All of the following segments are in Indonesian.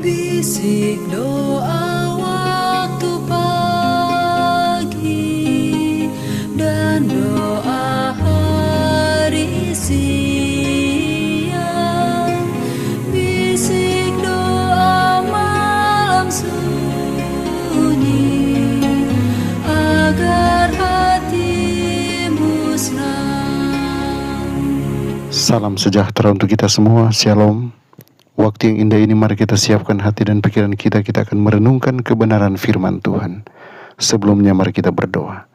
Bisik doa waktu pagi dan doa hari siang, bisik doa malam sunyi agar hatimu senang. Salam sejahtera untuk kita semua, Shalom. Waktu yang indah ini mari kita siapkan hati dan pikiran kita akan merenungkan kebenaran firman Tuhan. Sebelumnya mari kita berdoa.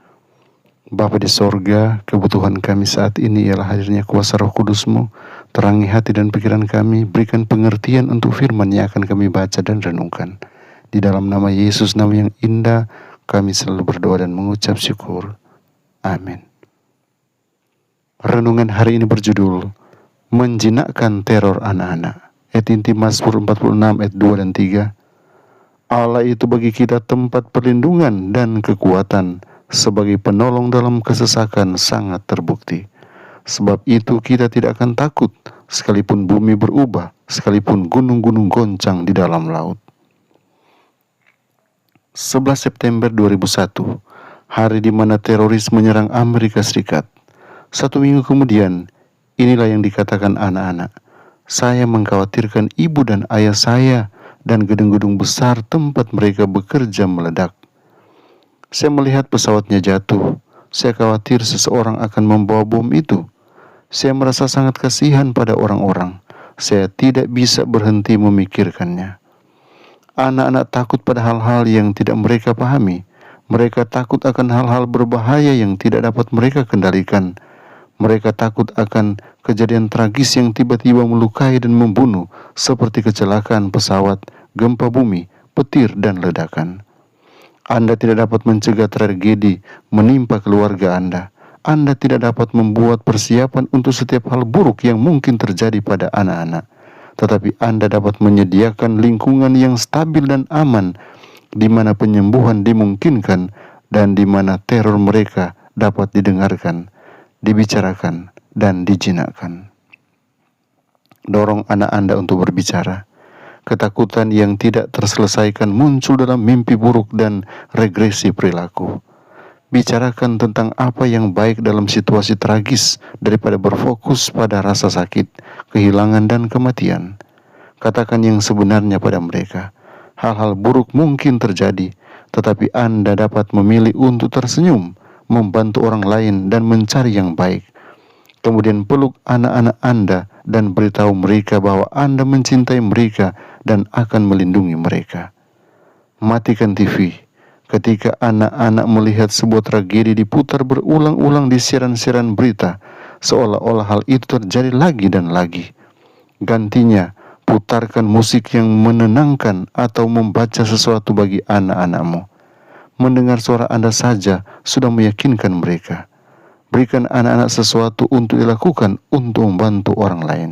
Bapa di sorga, kebutuhan kami saat ini ialah hadirnya kuasa Roh Kudus-Mu. Terangi hati dan pikiran kami, berikan pengertian untuk firman yang akan kami baca dan renungkan. Di dalam nama Yesus, nama yang indah, kami selalu berdoa dan mengucap syukur. Amin. Renungan hari ini berjudul Menjinakkan Teror Anak-anak. Ayat inti Mazmur 46 ayat 2 dan 3. Allah itu bagi kita tempat perlindungan dan kekuatan, sebagai penolong dalam kesesakan sangat terbukti. Sebab itu kita tidak akan takut, sekalipun bumi berubah, sekalipun gunung-gunung goncang di dalam laut. 11 September 2001, hari di mana teroris menyerang Amerika Serikat. 1 minggu kemudian, inilah yang dikatakan anak-anak. Saya mengkhawatirkan ibu dan ayah saya dan gedung-gedung besar tempat mereka bekerja meledak. Saya melihat pesawatnya jatuh. Saya khawatir seseorang akan membawa bom itu. Saya merasa sangat kasihan pada orang-orang. Saya tidak bisa berhenti memikirkannya. Anak-anak takut pada hal-hal yang tidak mereka pahami. Mereka takut akan hal-hal berbahaya yang tidak dapat mereka kendalikan. Mereka takut akan kejadian tragis yang tiba-tiba melukai dan membunuh, seperti kecelakaan pesawat, gempa bumi, petir, dan ledakan. Anda tidak dapat mencegah tragedi menimpa keluarga Anda. Anda tidak dapat membuat persiapan untuk setiap hal buruk yang mungkin terjadi pada anak-anak. Tetapi Anda dapat menyediakan lingkungan yang stabil dan aman, di mana penyembuhan dimungkinkan dan di mana teror mereka dapat didengarkan, dibicarakan, dan dijinakkan. Dorong anak Anda untuk berbicara. Ketakutan yang tidak terselesaikan muncul dalam mimpi buruk dan regresi perilaku. Bicarakan tentang apa yang baik dalam situasi tragis daripada berfokus pada rasa sakit, kehilangan, dan kematian. Katakan yang sebenarnya pada mereka. Hal-hal buruk mungkin terjadi, tetapi Anda dapat memilih untuk tersenyum, membantu orang lain, dan mencari yang baik. Kemudian peluk anak-anak Anda dan beritahu mereka bahwa Anda mencintai mereka dan akan melindungi mereka. Matikan TV ketika anak-anak melihat sebuah tragedi diputar berulang-ulang di siaran-siaran berita, seolah-olah hal itu terjadi lagi dan lagi. Gantinya, putarkan musik yang menenangkan atau membaca sesuatu bagi anak-anakmu. Mendengar suara Anda saja sudah meyakinkan mereka. Berikan anak-anak sesuatu untuk dilakukan untuk membantu orang lain.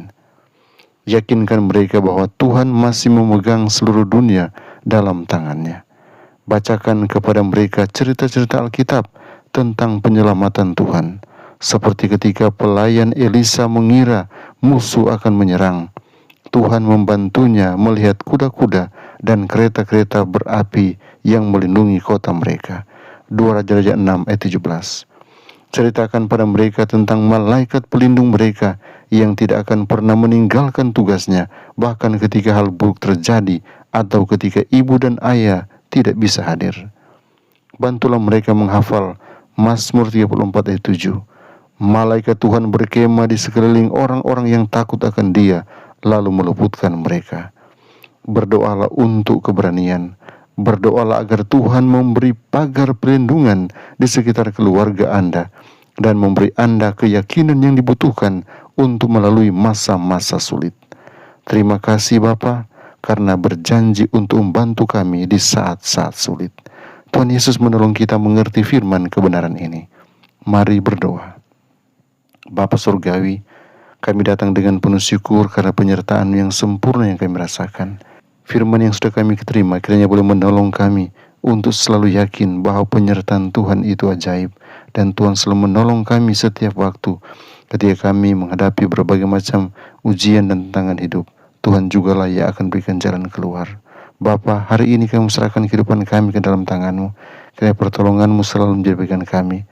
Yakinkan mereka bahwa Tuhan masih memegang seluruh dunia dalam tangannya. Bacakan kepada mereka cerita-cerita Alkitab tentang penyelamatan Tuhan. Seperti ketika pelayan Elisa mengira musuh akan menyerang, Tuhan membantunya melihat kuda-kuda dan kereta-kereta berapi yang melindungi kota mereka. 2 Raja-Raja 6 ayat 17. Ceritakan pada mereka tentang malaikat pelindung mereka yang tidak akan pernah meninggalkan tugasnya, bahkan ketika hal buruk terjadi atau ketika ibu dan ayah tidak bisa hadir. Bantulah mereka menghafal Mazmur 34 ayat 7. Malaikat Tuhan berkemah di sekeliling orang-orang yang takut akan Dia, lalu meluputkan mereka. Berdoalah untuk keberanian. Berdoalah agar Tuhan memberi pagar perlindungan di sekitar keluarga Anda dan memberi Anda keyakinan yang dibutuhkan untuk melalui masa-masa sulit. Terima kasih Bapa, karena berjanji untuk membantu kami di saat-saat sulit. Tuhan Yesus menolong kita mengerti firman kebenaran ini. Mari berdoa. Bapa Surgawi, kami datang dengan penuh syukur karena penyertaan yang sempurna yang kami rasakan. Firman yang sudah kami terima kiranya boleh menolong kami untuk selalu yakin bahwa penyertaan Tuhan itu ajaib, dan Tuhan selalu menolong kami setiap waktu ketika kami menghadapi berbagai macam ujian dan tantangan hidup. Tuhan jugalah yang akan berikan jalan keluar. Bapa, hari ini kami serahkan kehidupan kami ke dalam tangan-Mu. Kiranya pertolongan-Mu selalu menjadi bagian kami.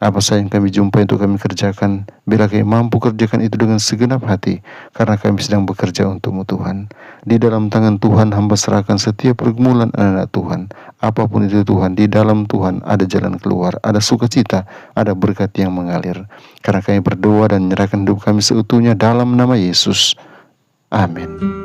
Apa saja yang kami jumpai untuk kami kerjakan, bila kami mampu kerjakan itu dengan segenap hati, karena kami sedang bekerja untuk-Mu Tuhan. Di dalam tangan Tuhan hamba serahkan setiap pergumulan anak-anak Tuhan. Apapun itu Tuhan, di dalam Tuhan ada jalan keluar, ada sukacita, ada berkat yang mengalir. Karena kami berdoa dan menyerahkan hidup kami seutuhnya dalam nama Yesus. Amin.